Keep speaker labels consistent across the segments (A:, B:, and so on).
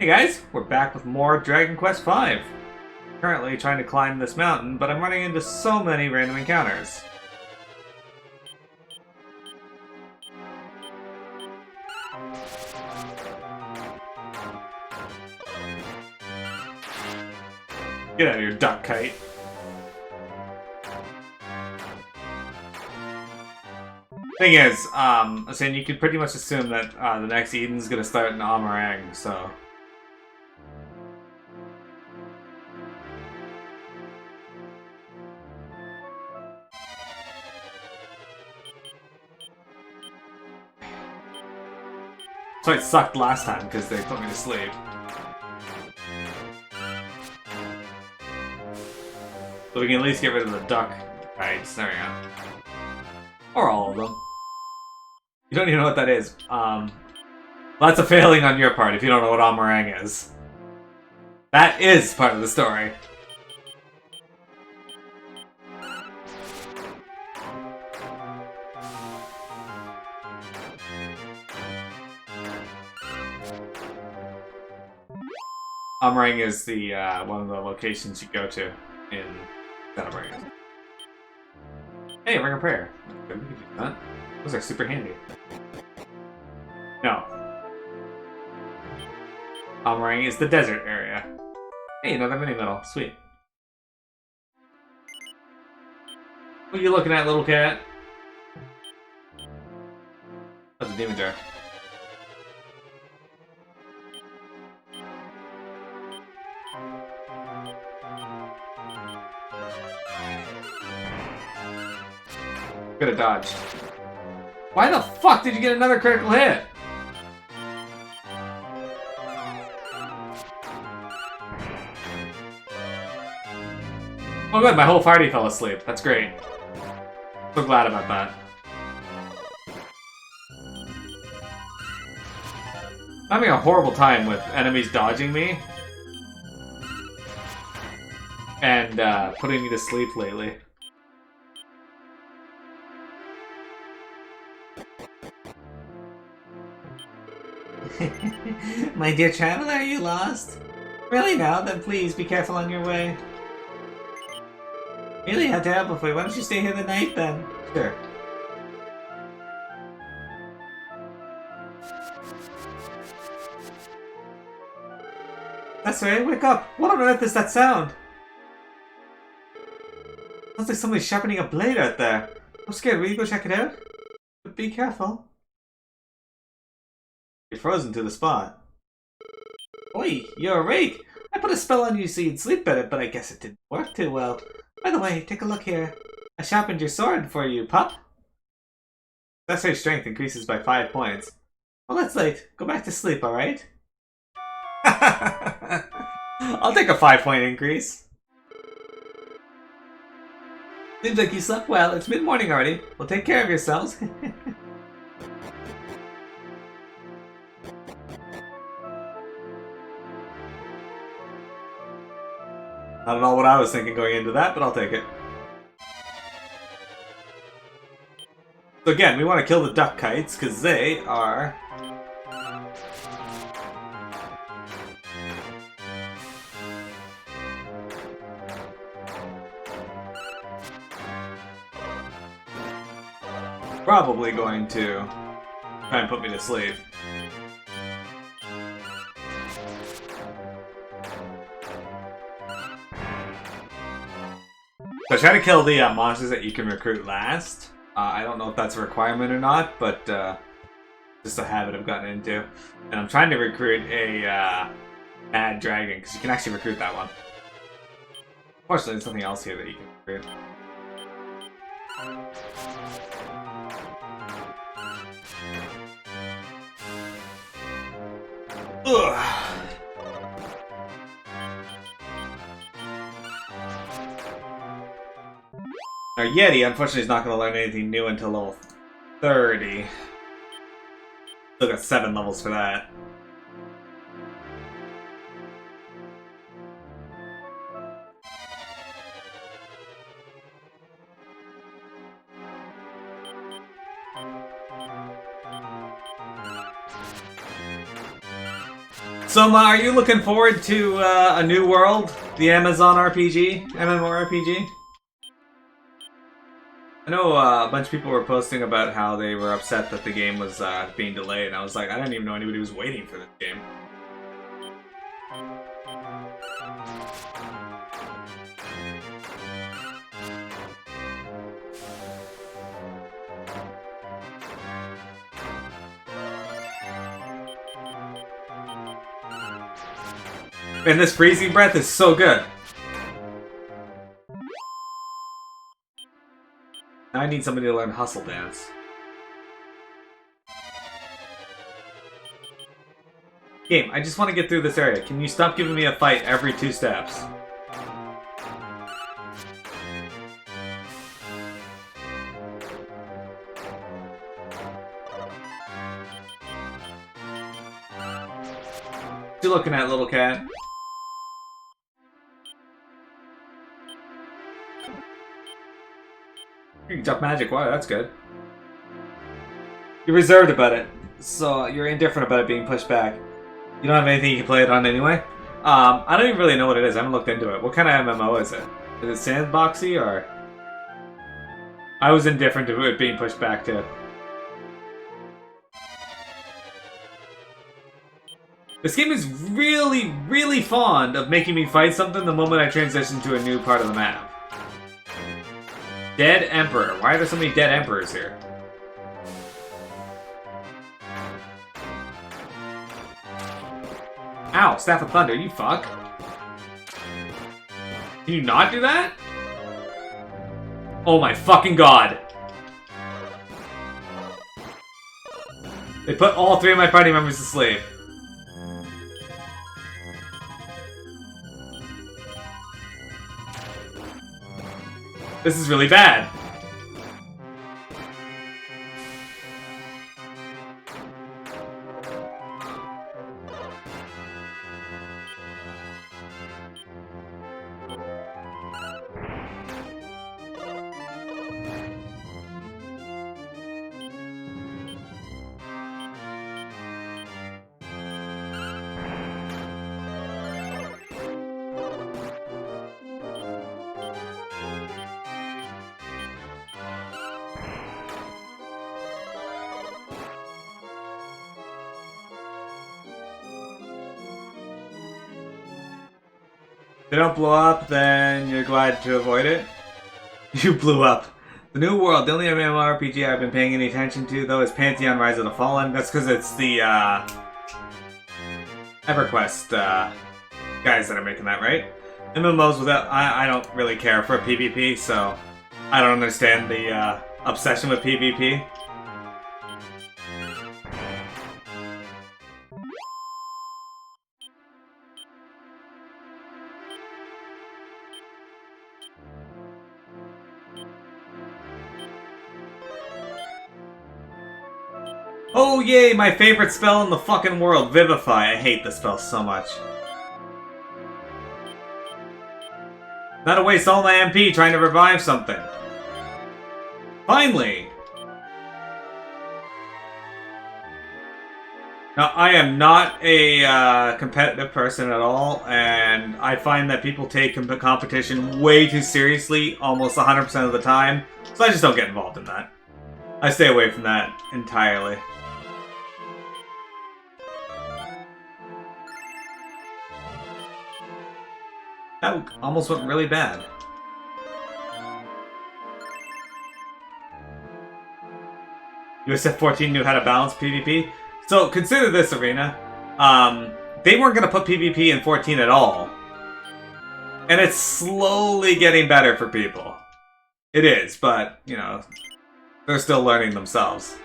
A: Hey guys, we're back with more Dragon Quest V. Currently trying to climb this mountain, but I'm running into so many random encounters. Get out of here, duck kite. Thing is, I'm saying you can pretty much assume that the next Eden's gonna start in Amarang, so... So it sucked last time because they put me to sleep. So we can at least get rid of the duck kites. There we go. Or all of them. You don't even know what that is. That's a failing on your part if you don't know what Amarang is. That is part of the story. Amarang is the one of the locations you go to in Granvania. Hey, ring a prayer. Okay, we can do that. Those are super handy. No. Amarang is the desert area. Hey, another mini medal. Sweet. What are you looking at, little cat? That's a demon jar. Could have dodged. Why the fuck did you get another critical hit? Oh good, my whole party fell asleep. That's great. So glad about that. I'm having a horrible time with enemies dodging me. And putting me to sleep lately. My dear traveler, are you lost? Really now? Then please be careful on your way. Really how terrible for you. Why don't you stay here the night then? Sure. That's right, wake up! What on earth is that sound? Sounds like somebody sharpening a blade out there. I'm scared, will you go check it out? But be careful. You're frozen to the spot. Oi, you're awake! I put a spell on you so you'd sleep better, but I guess it didn't work too well. By the way, take a look here. I sharpened your sword for you, pup. Accessory strength increases by 5 points. Well, that's late. Go back to sleep, alright? I'll take a 5-point increase. Seems like you slept well. It's mid-morning already. Well, take care of yourselves. Not at all what I was thinking going into that, but I'll take it. So again, we want to kill the duck kites, because they are... probably going to try and put me to sleep. So try to kill the monsters that you can recruit last. I don't know if that's a requirement or not, but just a habit I've gotten into. And I'm trying to recruit a mad dragon, because you can actually recruit that one. Fortunately, there's something else here that you can recruit. Ugh. Our Yeti, unfortunately, is not going to learn anything new until level 30. Still got 7 levels for that. So, Ma, are you looking forward to A New World, the Amazon RPG, MMORPG? I know a bunch of people were posting about how they were upset that the game was being delayed, and I was like, I didn't even know anybody was waiting for this game. And this freezing breath is so good. I need somebody to learn Hustle Dance. Game, I just want to get through this area. Can you stop giving me a fight every 2 steps? What you looking at, little cat? You can jump magic. Wow, that's good. You're reserved about it, so you're indifferent about it being pushed back. You don't have anything you can play it on anyway? I don't even really know what it is. I haven't looked into it. What kind of MMO is it? Is it sandboxy, or...? I was indifferent to it being pushed back, too. This game is really, really fond of making me fight something the moment I transition to a new part of the map. Dead Emperor. Why are there so many dead Emperors here? Ow, Staff of Thunder, you fuck. Can you not do that? Oh my fucking god. They put all 3 of my party members to sleep. This is really bad. If they don't blow up, then you're glad to avoid it. You blew up. The New World, the only MMORPG I've been paying any attention to, though, is Pantheon Rise of the Fallen. That's because it's the, EverQuest, guys that are making that, right? MMOs without... I don't really care for PvP, so... I don't understand the, obsession with PvP. Oh yay, my favorite spell in the fucking world, Vivify. I hate this spell so much. Not to waste all my MP trying to revive something. Finally! Now, I am not a competitive person at all, and I find that people take competition way too seriously almost 100% of the time, so I just don't get involved in that. I stay away from that entirely. That almost went really bad. USF 14 knew how to balance PvP. So consider this, Arena. They weren't going to put PvP in 14 at all. And it's slowly getting better for people. It is, but, you know, they're still learning themselves.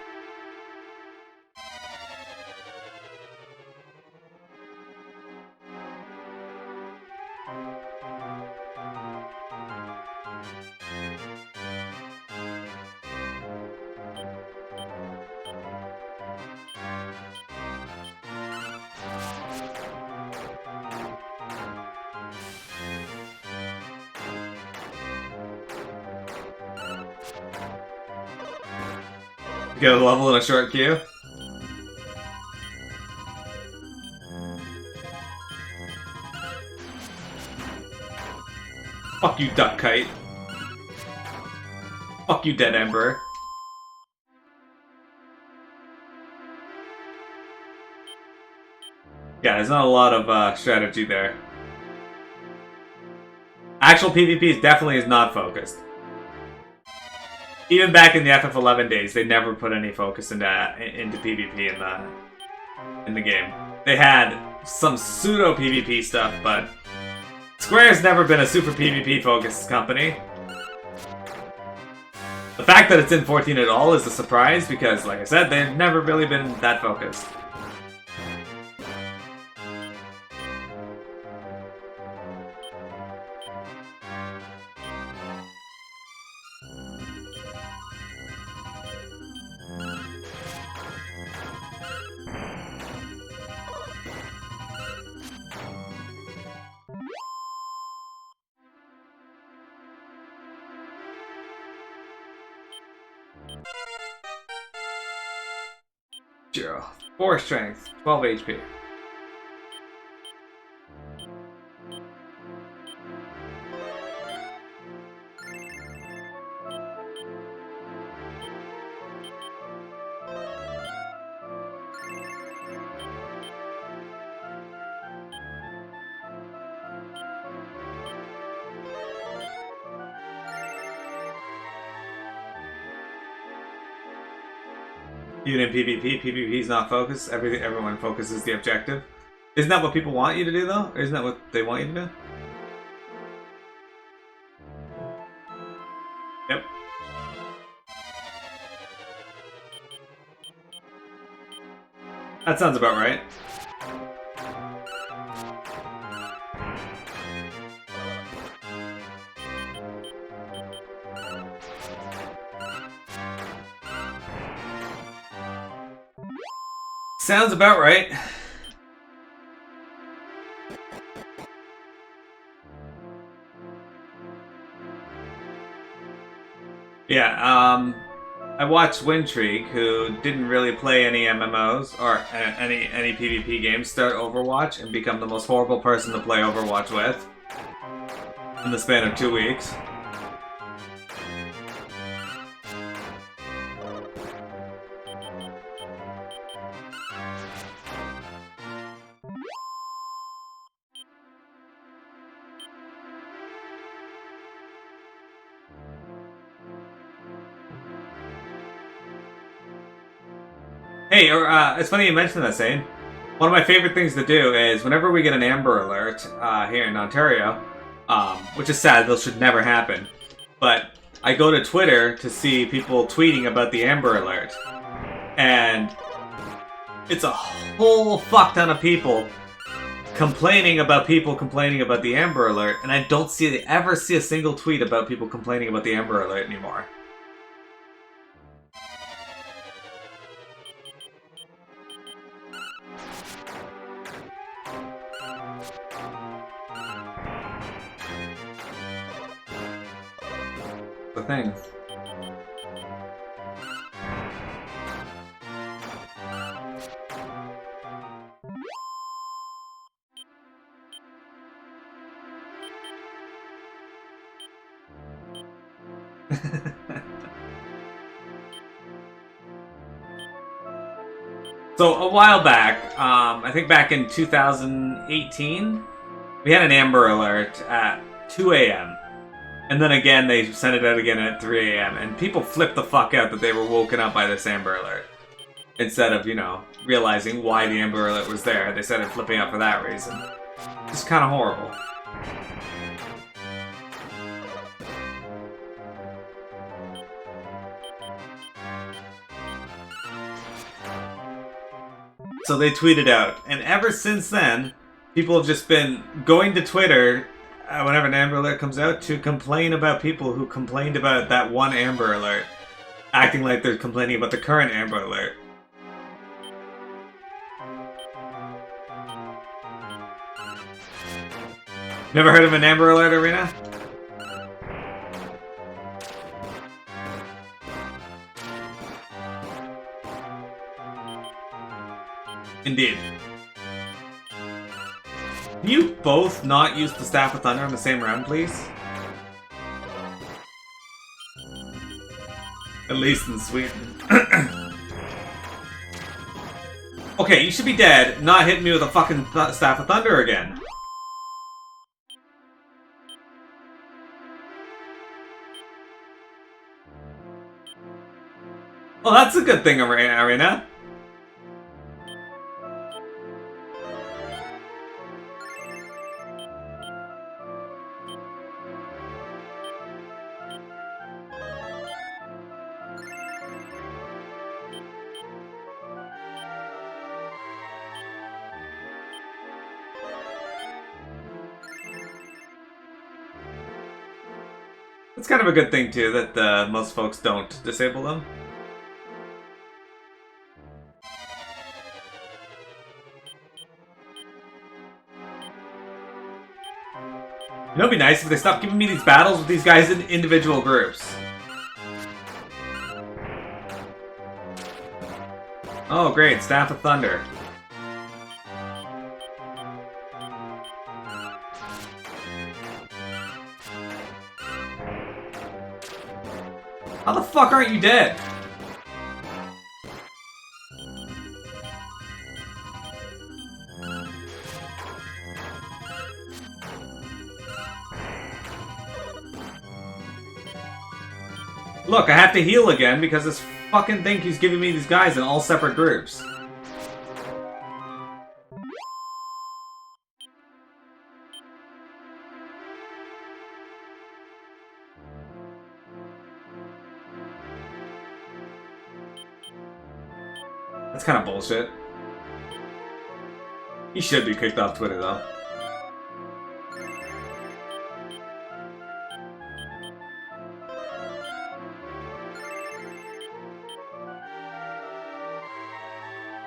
A: Get a level in a short queue. Fuck you, Duck Kite. Fuck you, Dead Emperor. Yeah, there's not a lot of strategy there. Actual PvP definitely is not focused. Even back in the FF11 days, they never put any focus into PvP in the game. They had some pseudo PvP stuff, but Square's never been a super PvP focused company. The fact that it's in 14 at all is a surprise because, like I said, they've never really been that focused. Zero. 4 strength, 12 HP. Even in PvP, PvP is not focused. Everyone focuses the objective. Isn't that what people want you to do, though? Or isn't that what they want you to do? Yep. That sounds about right. Sounds about right. Yeah, I watched Wintrigue, who didn't really play any MMOs or any PvP games, start Overwatch and become the most horrible person to play Overwatch with in the span of 2 weeks. Hey, it's funny you mentioned that, Zane. One of my favorite things to do is whenever we get an Amber Alert here in Ontario, which is sad, those should never happen, but I go to Twitter to see people tweeting about the Amber Alert, and it's a whole fuck ton of people complaining about the Amber Alert, and I don't ever see a single tweet about people complaining about the Amber Alert anymore. The thing. So a while back, I think back in 2018, we had an Amber Alert at 2 a.m. And then again, they sent it out again at 3 a.m. And people flipped the fuck out that they were woken up by this Amber Alert. Instead of, realizing why the Amber Alert was there, they started flipping out for that reason. It's kind of horrible. So they tweeted out, and ever since then, people have just been going to Twitter whenever an Amber Alert comes out to complain about people who complained about that one Amber Alert, acting like they're complaining about the current Amber Alert. Never heard of an Amber Alert, Arena? Indeed. Can you both not use the Staff of Thunder in the same round, please? At least in Sweden. Okay, you should be dead, not hitting me with a fucking Staff of Thunder again. Well, that's a good thing, Arena. It's kind of a good thing, too, that most folks don't disable them. You know, it'd be nice if they stopped giving me these battles with these guys in individual groups. Oh, great. Staff of Thunder. How the fuck aren't you dead? Look, I have to heal again because this fucking thing keeps giving me these guys in all separate groups. That's kind of bullshit. He should be kicked off Twitter, though.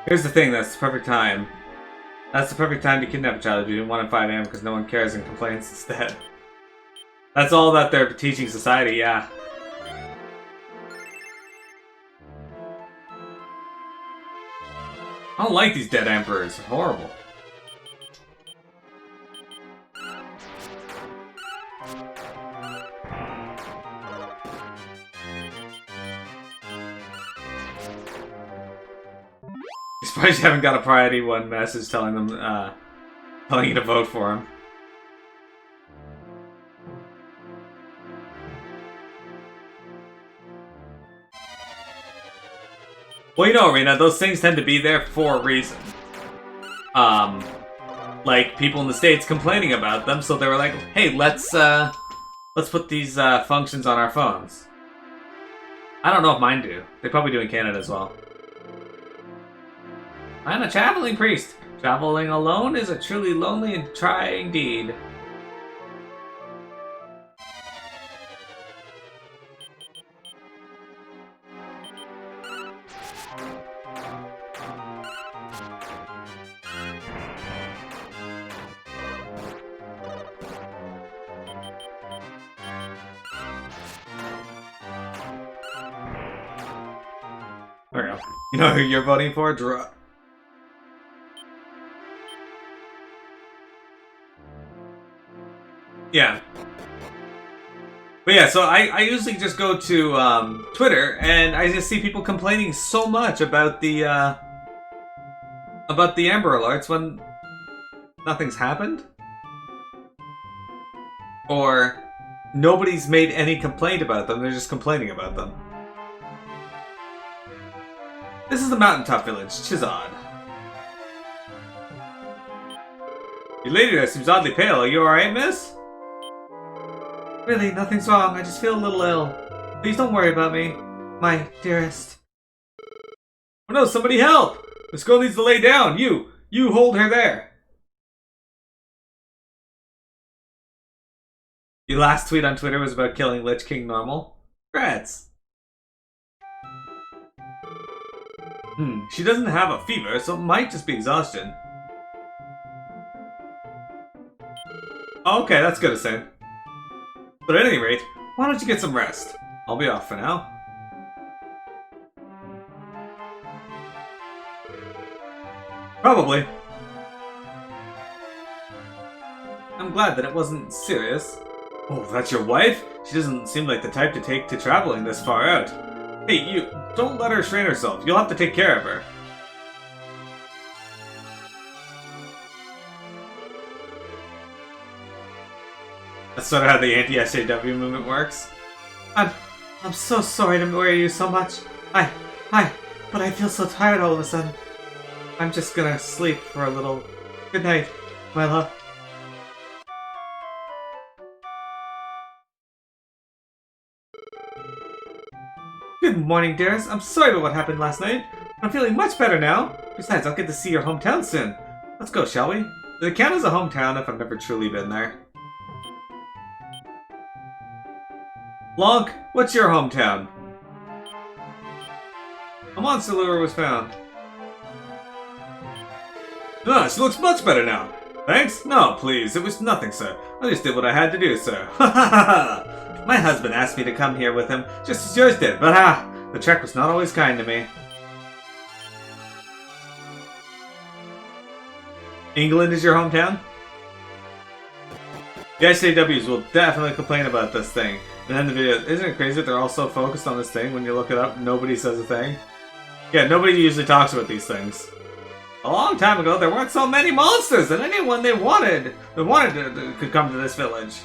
A: Here's the thing, that's the perfect time. That's the perfect time to kidnap a child between 1 and 5 a.m. because no one cares and complains instead. That's all that they're teaching society, yeah. I don't like these dead emperors. They're horrible. You're surprised you haven't got a priority 1 message telling them, telling you to vote for him. Well, you know, Arena, those things tend to be there for a reason. Like people in the States complaining about them, so they were like, hey, let's put these functions on our phones. I don't know if mine do. They probably do in Canada as well. I'm a traveling priest. Traveling alone is a truly lonely and trying deed. There we go. You know who you're voting for? Yeah. But yeah, so I usually just go to Twitter and I just see people complaining so much about the Amber Alerts when nothing's happened. Or nobody's made any complaint about them, they're just complaining about them. This is the mountaintop village, Chizod. Your lady there seems oddly pale. Are you alright, miss? Really, nothing's wrong. I just feel a little ill. Please don't worry about me, my dearest. Oh no, somebody help! This girl needs to lay down. You hold her there. Your last tweet on Twitter was about killing Lich King normal. Congrats. She doesn't have a fever, so it might just be exhaustion. Okay, that's good to say. But at any rate, why don't you get some rest? I'll be off for now. Probably. I'm glad that it wasn't serious. Oh, that's your wife? She doesn't seem like the type to take to traveling this far out. Hey, you, don't let her strain herself. You'll have to take care of her. That's sort of how the anti-SJW movement works. I'm so sorry to worry you so much. But I feel so tired all of a sudden. I'm just gonna sleep for a little. Good night, my love. Good morning, dearest. I'm sorry about what happened last night. I'm feeling much better now. Besides, I'll get to see your hometown soon. Let's go, shall we? Does it count as a hometown if I've never truly been there? Lonk, what's your hometown? A monster lure was found. Ah, she looks much better now. Thanks? No, please. It was nothing, sir. I just did what I had to do, sir. Ha ha ha! My husband asked me to come here with him, just as yours did, but the Trek was not always kind to me. England is your hometown? The SJWs will definitely complain about this thing. And then the video, isn't it crazy that they're all so focused on this thing? When you look it up, nobody says a thing. Yeah, nobody usually talks about these things. A long time ago, there weren't so many monsters, and anyone they wanted could come to this village.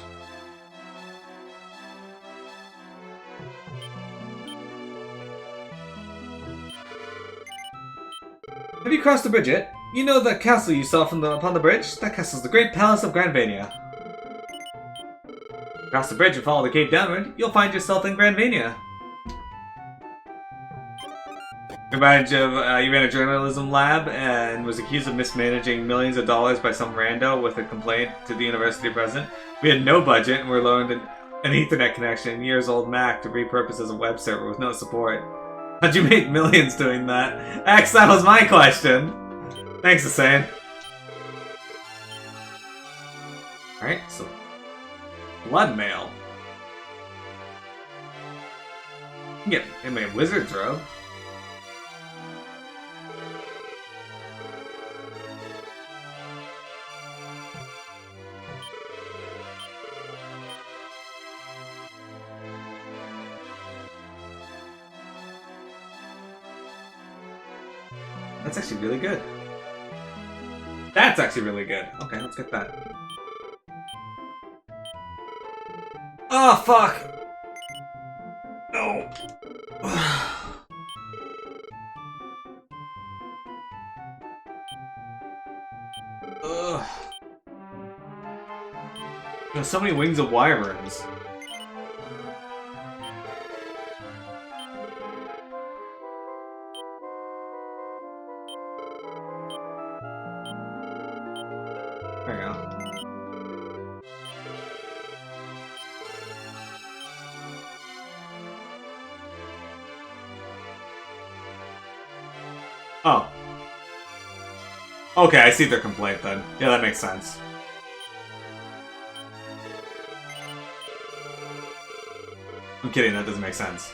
A: Have you crossed the bridge yet? You know the castle you saw upon the bridge? That castle's the Great Palace of Granvania. Cross the bridge and follow the cave downward, you'll find yourself in Granvania. Imagine you ran a journalism lab and was accused of mismanaging millions of dollars by some rando with a complaint to the university president. We had no budget and were loaned an Ethernet connection, years-old Mac to repurpose as a web server with no support. How'd you make millions doing that? X, that was my question! Thanks, Hussein. Alright, so... Blood mail. You can get him a wizard's robe. That's actually really good. That's actually really good. Okay, let's get that. Oh, fuck! No! Ugh. There's so many wings of wyverns. There we go. Oh. Okay, I see their complaint then. Yeah, that makes sense. I'm kidding, that doesn't make sense.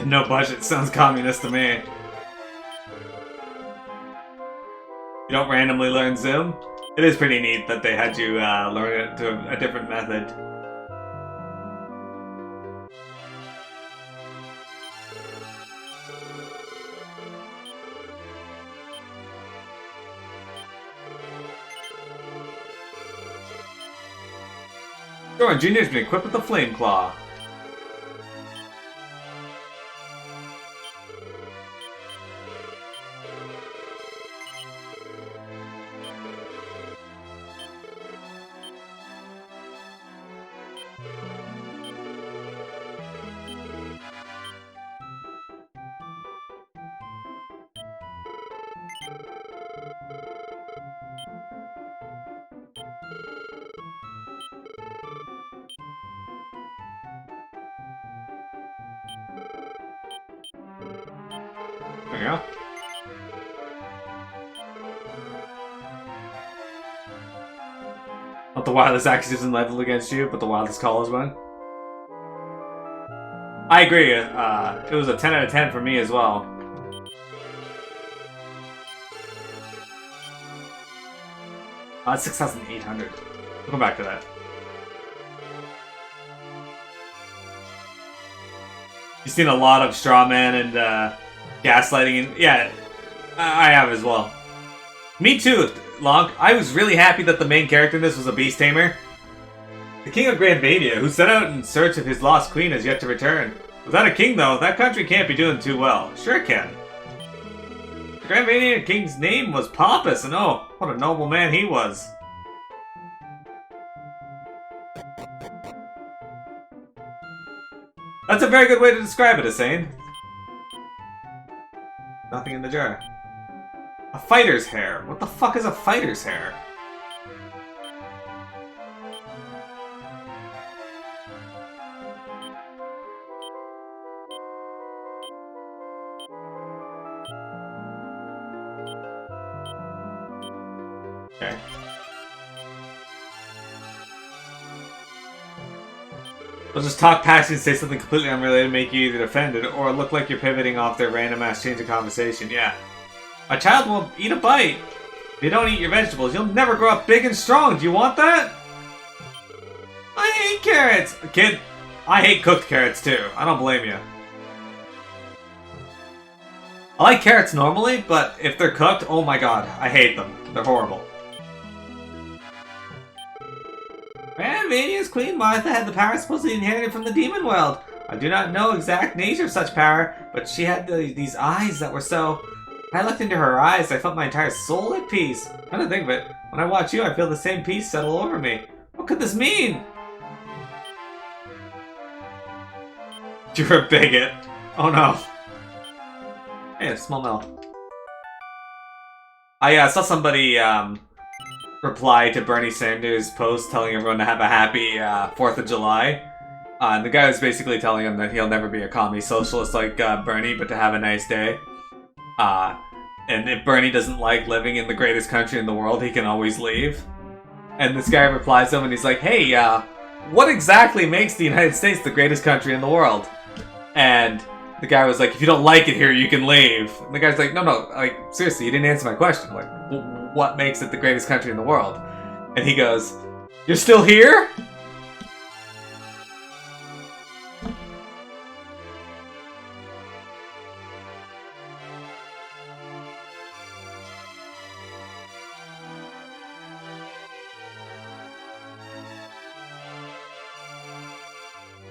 A: No budget sounds communist to me. You don't randomly learn Zoom? It is pretty neat that they had you learn it to a different method. Goran Jr.'s been equipped with a flame claw. Not the wildest axe isn't leveled against you, but the wildest call is one. I agree. It was a 10 out of 10 for me as well. That's 6,800. We'll come back to that. You've seen a lot of straw man and gaslighting, and yeah, I have as well. Me too, Lonk. I was really happy that the main character in this was a beast tamer. The king of Granvania, who set out in search of his lost queen, has yet to return. Without a king, though, that country can't be doing too well. Sure it can. The Granvania king's name was Pompous, and oh, what a noble man he was. That's a very good way to describe it, Hussein. Nothing in the jar. A fighter's hair. What the fuck is a fighter's hair? Okay. They'll just talk past you and say something completely unrelated, make you either offended or look like you're pivoting off their random ass change of conversation. Yeah. A child won't eat a bite. If you don't eat your vegetables, you'll never grow up big and strong. Do you want that? I hate carrots! Kid, I hate cooked carrots too. I don't blame you. I like carrots normally, but if they're cooked, oh my god, I hate them. They're horrible. Granvania's Queen Martha had the power supposedly inherited from the demon world. I do not know exact nature of such power, but she had these eyes that were so... When I looked into her eyes, I felt my entire soul at peace. Come to think of it, when I watch you, I feel the same peace settle over me. What could this mean? You're a bigot. Oh no. Hey, a small medal. I saw somebody reply to Bernie Sanders' post telling everyone to have a happy 4th of July. And the guy was basically telling him that he'll never be a commie socialist like Bernie, but to have a nice day. And if Bernie doesn't like living in the greatest country in the world, he can always leave. And this guy replies to him and he's like, hey, what exactly makes the United States the greatest country in the world? And the guy was like, if you don't like it here, you can leave. And the guy's like, no, like, seriously, you didn't answer my question. Like, what makes it the greatest country in the world? And he goes, you're still here?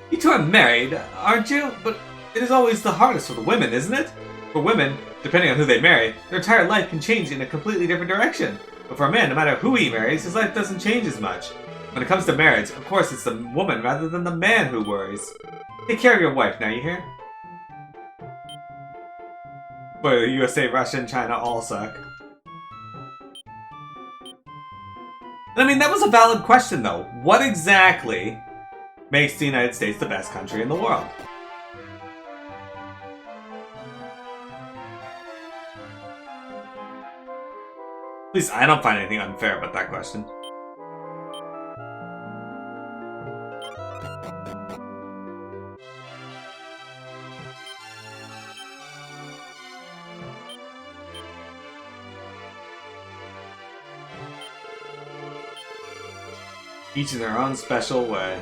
A: You two are married, aren't you? But it is always the hardest for the women, isn't it? For women, depending on who they marry, their entire life can change in a completely different direction. But for a man, no matter who he marries, his life doesn't change as much. When it comes to marriage, of course it's the woman rather than the man who worries. Take care of your wife, now you hear? Boy, the USA, Russia, and China all suck. I mean, that was a valid question, though. What exactly makes the United States the best country in the world? At least I don't find anything unfair about that question. Each in their own special way.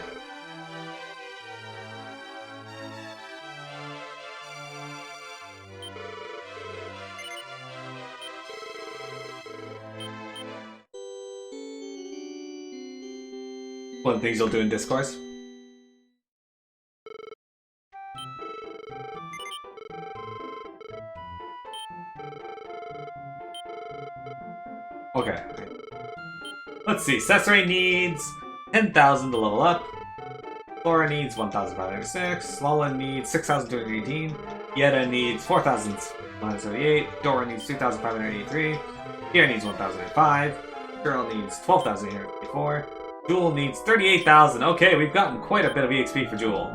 A: One of the things you'll do in discourse. Okay. Let's see. Cesare needs 10,000 to level up. Flora needs 1,506. Lola needs 6,218. Yetta needs 4,178. Dora needs 2,583. Pierre needs 1,005. Girl needs 12,884. Jewel needs 38,000. Okay, we've gotten quite a bit of EXP for Jewel.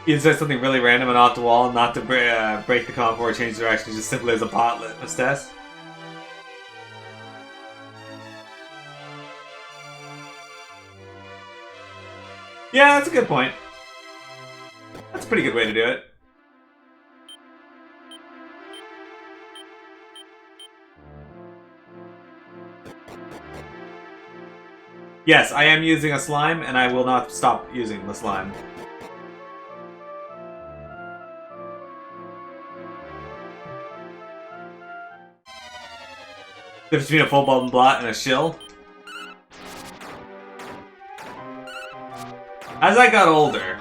A: You said something really random and off the wall, not to break the combo or change direction, just simply as a bot litmus test. Yeah, that's a good point. That's a pretty good way to do it. Yes, I am using a slime, and I will not stop using the slime. Difference between a full-blown bot and a shill. As I got older,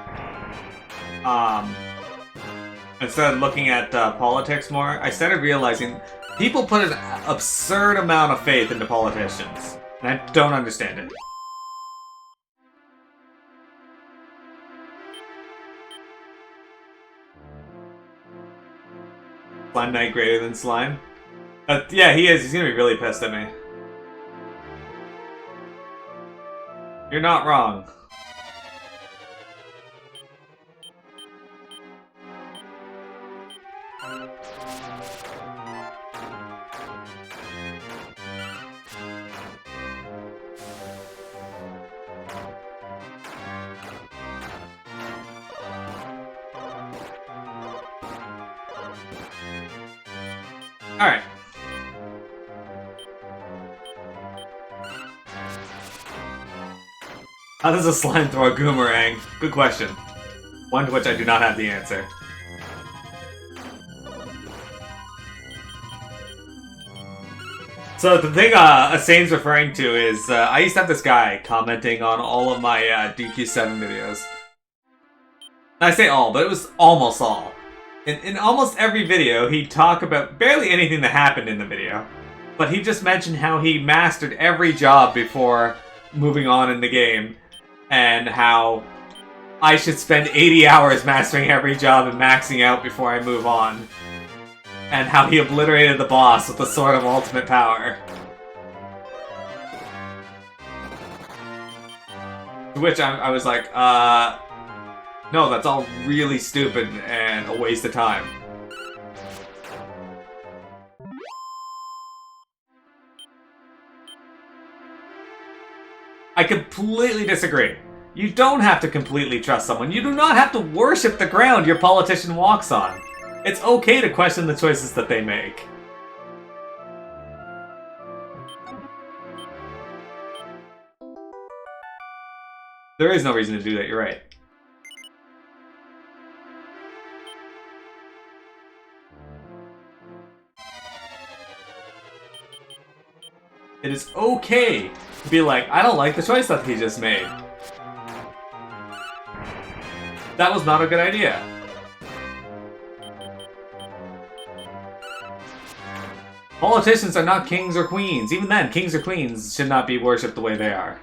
A: and started looking at politics more, I started realizing people put an absurd amount of faith into politicians, and I don't understand it. Slime Knight greater than slime? Yeah, he is. He's gonna be really pissed at me. You're not wrong. Alright. How does a slime throw a boomerang? Good question. One to which I do not have the answer. So the thing Asane's referring to is, I used to have this guy commenting on all of my DQ7 videos. I say all, but it was almost all. In almost every video, he'd talk about barely anything that happened in the video. But he just mentioned how he mastered every job before moving on in the game. And how I should spend 80 hours mastering every job and maxing out before I move on. And how he obliterated the boss with the Sword of Ultimate Power. To which I was like, no, that's all really stupid and a waste of time. I completely disagree. You don't have to completely trust someone. You do not have to worship the ground your politician walks on. It's okay to question the choices that they make. There is no reason to do that, you're right. It is okay to be like, I don't like the choice that he just made. That was not a good idea. Politicians are not kings or queens. Even then, kings or queens should not be worshipped the way they are.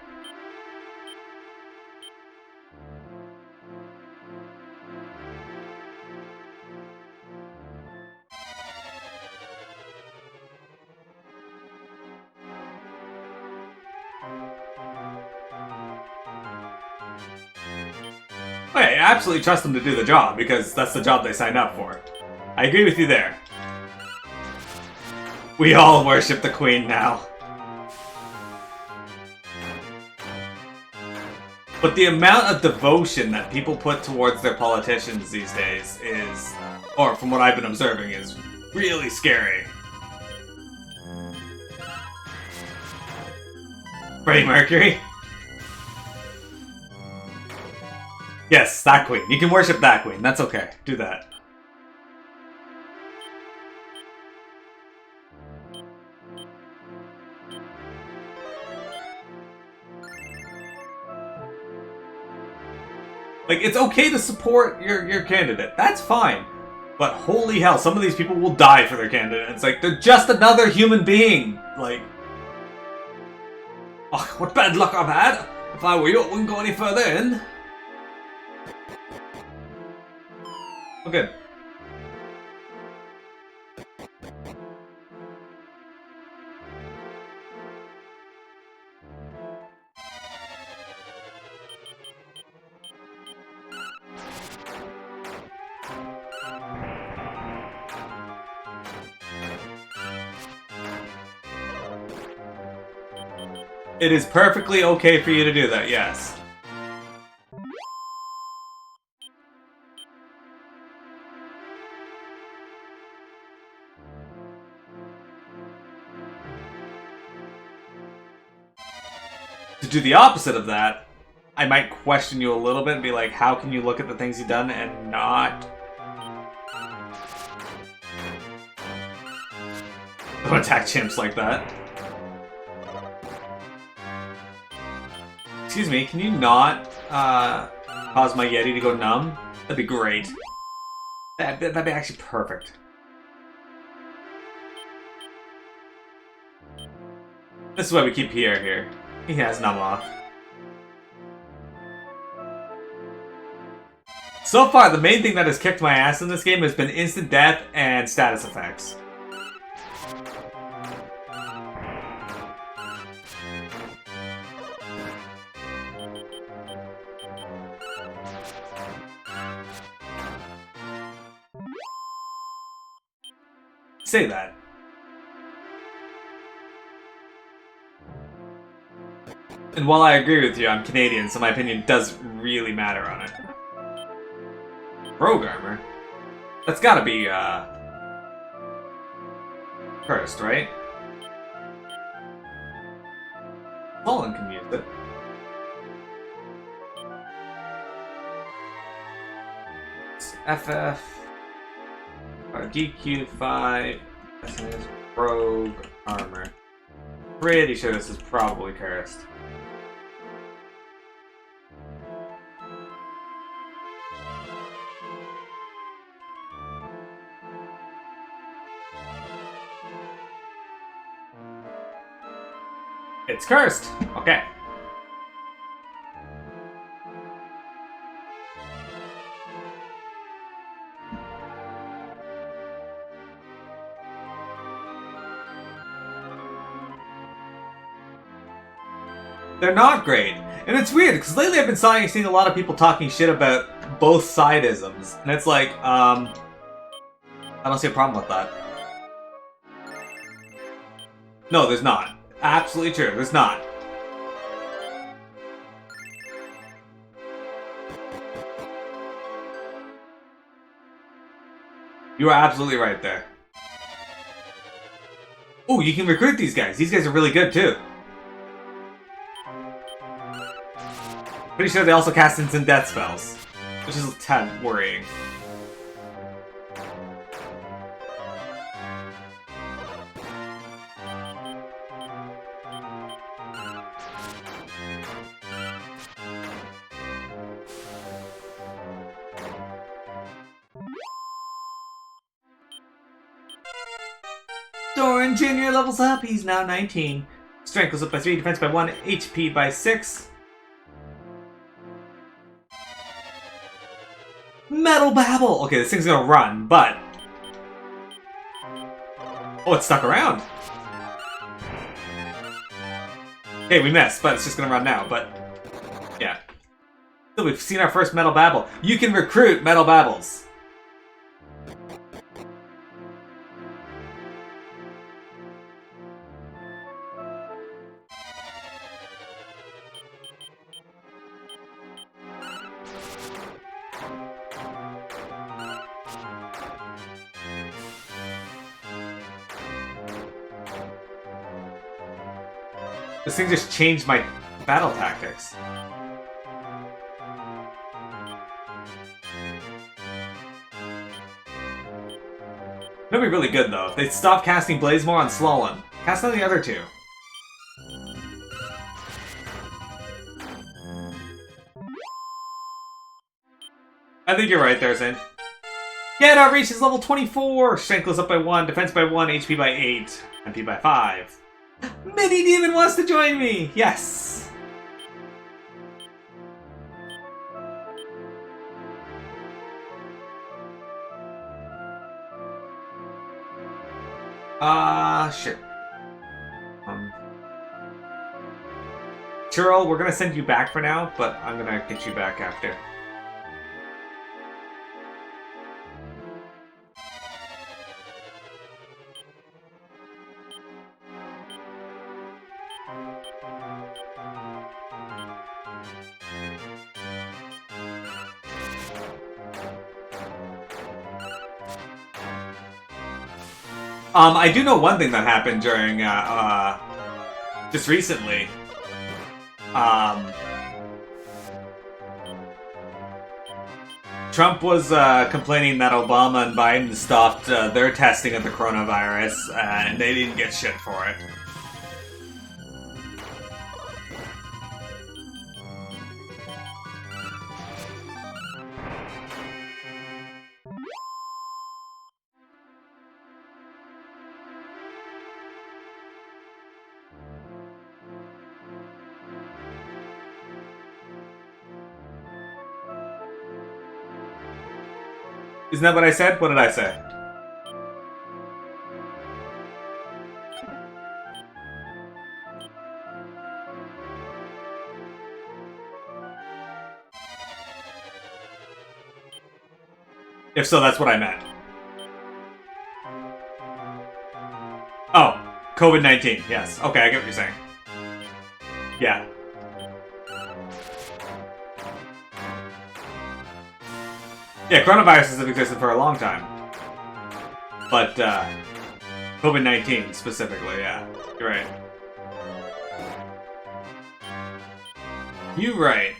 A: I absolutely trust them to do the job, because that's the job they signed up for. I agree with you there. We all worship the Queen now. But the amount of devotion that people put towards their politicians these days is, or from what I've been observing, is really scary. Freddie Mercury? Yes, that queen. You can worship that queen. That's okay. Do that. Like, it's okay to support your candidate. That's fine. But holy hell, some of these people will die for their candidate. It's like, they're just another human being. Like, oh, what bad luck I've had. If I were you, I wouldn't go any further in. Oh, good. It is perfectly okay for you to do that, yes. To do the opposite of that, I might question you a little bit and be like, how can you look at the things you've done and not... Don't attack chimps like that. Excuse me, can you not cause my Yeti to go numb? That'd be great. That'd be actually perfect. This is why we keep Pierre here. He has numb off. So far, the main thing that has kicked my ass in this game has been instant death and status effects. Say that. And while I agree with you, I'm Canadian, so my opinion does really matter on it. Rogue armor? That's gotta be, cursed, right? Fallen can use it. It's FF... DQ5... SNES Rogue armor. Pretty sure this is probably cursed. It's cursed! Okay. They're not great. And it's weird, because lately I've been seeing a lot of people talking shit about both side-isms. And it's like, I don't see a problem with that. No, there's not. Absolutely true, there's not. You are absolutely right there. Ooh, you can recruit these guys. These guys are really good, too. Pretty sure they also cast instant death spells, which is a tad worrying. Doran Jr. levels up. He's now 19. Strength goes up by 3, defense by 1, HP by 6. Metal Babble! Okay, this thing's gonna run, but... Oh, it's stuck around! Okay, we missed, but it's just gonna run now, but... Yeah. So we've seen our first Metal Babble. You can recruit Metal Babbles! This thing just changed my battle tactics. That'd be really good though. If they stop casting Blazemore on Slolin. Cast on the other two. I think you're right there, Zane. Get Outreach is level 24! Strength goes up by 1, defense by 1, HP by 8, MP by 5. Mini Demon wants to join me! Yes! Shit. Churl, we're gonna send you back for now, but I'm gonna get you back after. I do know one thing that happened during, just recently. Trump was complaining that Obama and Biden stopped their testing of the coronavirus, and they didn't get shit for it. Isn't that what I said? What did I say? If so, that's what I meant. Oh, COVID-19. Yes. Okay, I get what you're saying. Yeah. Yeah, coronaviruses have existed for a long time. But, COVID-19 specifically, yeah. You're right. You're right.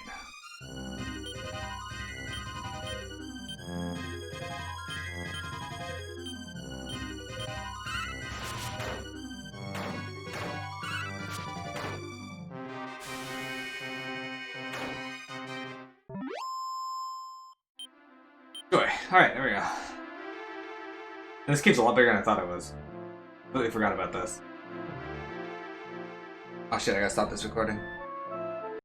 A: Alright, there we go. This game's a lot bigger than I thought it was. Completely forgot about this. Oh shit, I gotta stop this recording.